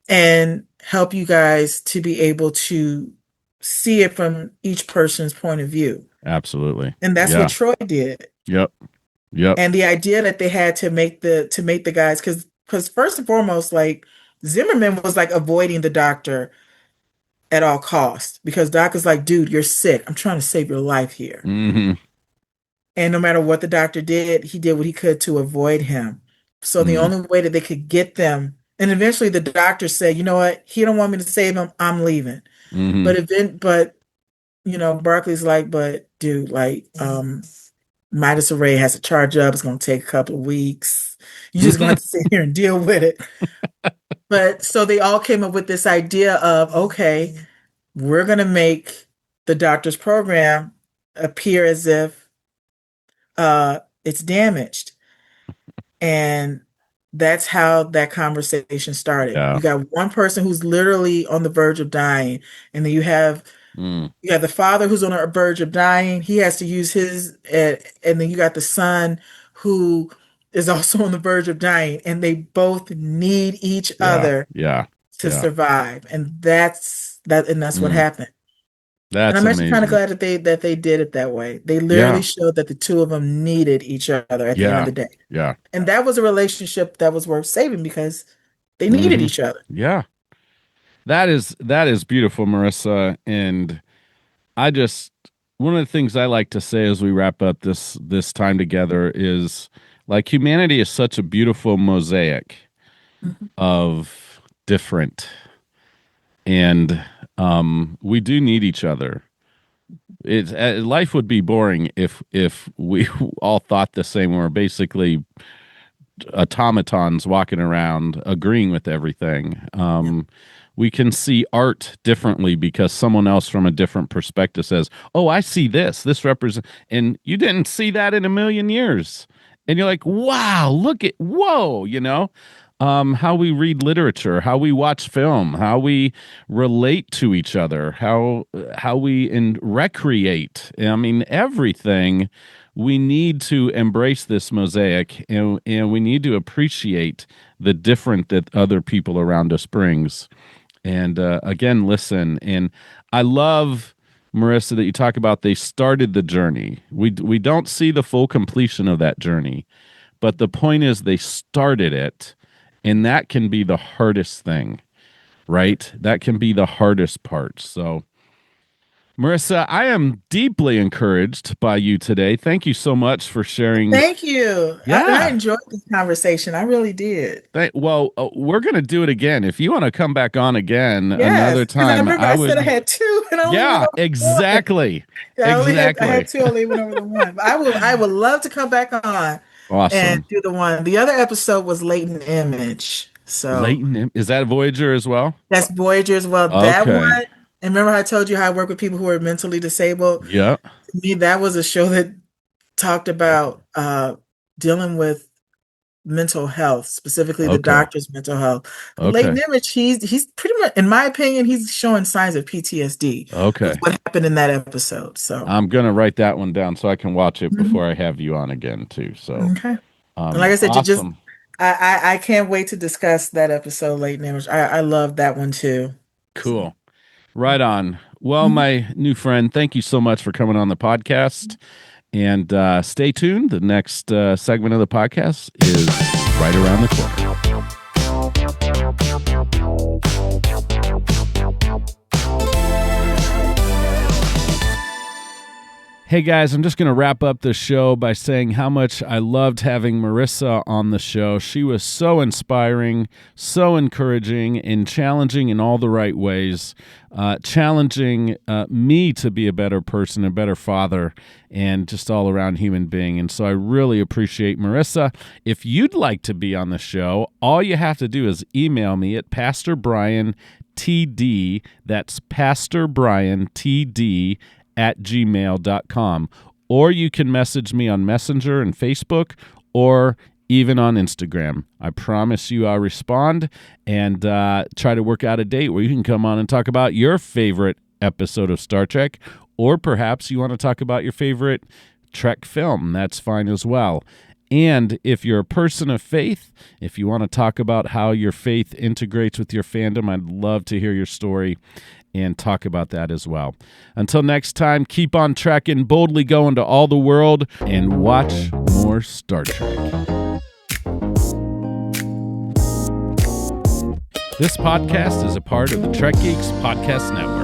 Speaker 2: and help you guys to be able to see it from each person's point of view.
Speaker 1: Absolutely.
Speaker 2: And that's what
Speaker 1: Yeah.
Speaker 2: Troy did.
Speaker 1: Yep. Yep.
Speaker 2: And the idea that they had to make the guys, because first and foremost, like Zimmerman was like avoiding the doctor at all costs because Doc is like, dude, you're sick. I'm trying to save your life here.
Speaker 1: Mm-hmm.
Speaker 2: And no matter what the doctor did, he did what he could to avoid him. So the
Speaker 1: Mm-hmm.
Speaker 2: only way that they could get them, and eventually the doctor said, you know what, he don't want me to save him. I'm leaving.
Speaker 1: Mm-hmm.
Speaker 2: But Barkley's like, but dude, like, Midas Array has to charge up. It's gonna take a couple of weeks. You just gonna have to sit here and deal with it. But so they all came up with this idea of, okay, we're gonna make the doctor's program appear as if it's damaged. And that's how that conversation started.
Speaker 1: Yeah.
Speaker 2: You got one person who's literally on the verge of dying, and then
Speaker 1: Mm.
Speaker 2: you have the father who's on the verge of dying. He has to use his, and then you got the son who is also on the verge of dying, and they both need each
Speaker 1: Yeah.
Speaker 2: other
Speaker 1: Yeah.
Speaker 2: to
Speaker 1: Yeah.
Speaker 2: survive. And that's what
Speaker 1: Mm.
Speaker 2: happened. And
Speaker 1: That's
Speaker 2: I'm actually kind of
Speaker 1: amazing.
Speaker 2: glad that they did it that way. They literally
Speaker 1: Yeah.
Speaker 2: showed that the two of them needed each other at the end of
Speaker 1: Yeah.
Speaker 2: the day.
Speaker 1: Yeah.
Speaker 2: And that was a relationship that was worth saving because they needed
Speaker 1: Hmm.
Speaker 2: each other.
Speaker 1: Yeah. That is beautiful, Marissa. And I just one of the things I like to say as we wrap up this time together is like humanity is such a beautiful mosaic
Speaker 2: Mhm.
Speaker 1: of different, and we do need each other. It's life would be boring if we all thought the same. We're basically automatons walking around agreeing with everything.
Speaker 2: Yeah.
Speaker 1: We can see art differently because someone else from a different perspective says, "Oh, I see this. This represents," and you didn't see that in a million years. And you're like, "Wow, look at whoa!" How we read literature, how we watch film, how we relate to each other, how we recreate. I mean, everything. We need to embrace this mosaic, and we need to appreciate the different that other people around us brings. And again, listen. And I love, Marissa, that you talk about they started the journey. We don't see the full completion of that journey, but the point is they started it, and that can be the hardest thing, right? That can be the hardest part. So, Marissa, I am deeply encouraged by you today. Thank you so much for sharing.
Speaker 2: Thank you. I
Speaker 1: Yeah.
Speaker 2: enjoyed this conversation. I really did.
Speaker 1: We're going to do it again. If you want to come back on again
Speaker 2: Yes,
Speaker 1: another
Speaker 2: because I
Speaker 1: time,
Speaker 2: remember
Speaker 1: I
Speaker 2: I said I
Speaker 1: would.
Speaker 2: had two, and I only went
Speaker 1: Yeah,
Speaker 2: over one.
Speaker 1: exactly.
Speaker 2: I had
Speaker 1: Exactly.
Speaker 2: two, only went over the one. But I would love to come back on and
Speaker 1: Awesome.
Speaker 2: do the one. The other episode was Latent Image. So
Speaker 1: Leighton, is that Voyager as well?
Speaker 2: that's Voyager as well. That one,
Speaker 1: Okay.
Speaker 2: and remember how I told you how I work with people who are mentally disabled?
Speaker 1: Yeah.
Speaker 2: To me, that was a show that talked about dealing with mental health, specifically the
Speaker 1: Okay.
Speaker 2: doctor's mental health. But Latent
Speaker 1: Okay.
Speaker 2: Image, he's pretty much, in my opinion, he's showing signs of PTSD with
Speaker 1: Okay.
Speaker 2: what happened in that episode. So,
Speaker 1: I'm going to write that one down so I can watch it
Speaker 2: mhm.
Speaker 1: before I have you on again, too. So,
Speaker 2: Okay. And like I said, you just
Speaker 1: awesome.
Speaker 2: I can't wait to discuss that episode, Latent Image. I love that one too. So,
Speaker 1: Cool. Right on. Well,
Speaker 2: mhm.
Speaker 1: my new friend, thank you so much for coming on the podcast. And stay tuned. The next segment of the podcast is right around the corner. Hey guys, I'm just going to wrap up the show by saying how much I loved having Marissa on the show. She was so inspiring, so encouraging, and challenging in all the right ways, challenging me to be a better person, a better father, and just all around human being. And so I really appreciate Marissa. If you'd like to be on the show, all you have to do is email me at Pastor Brian TD. That's Pastor Brian TD at gmail.com. Or you can message me on Messenger and Facebook or even on Instagram. I promise you I'll respond and try to work out a date where you can come on and talk about your favorite episode of Star Trek, or perhaps you want to talk about your favorite Trek film. That's fine as well. And if you're a person of faith, if you want to talk about how your faith integrates with your fandom, I'd love to hear your story and talk about that as well. Until next time, keep on trekking, boldly go into all the world, and watch more Star Trek. This podcast is a part of the Trek Geeks Podcast Network.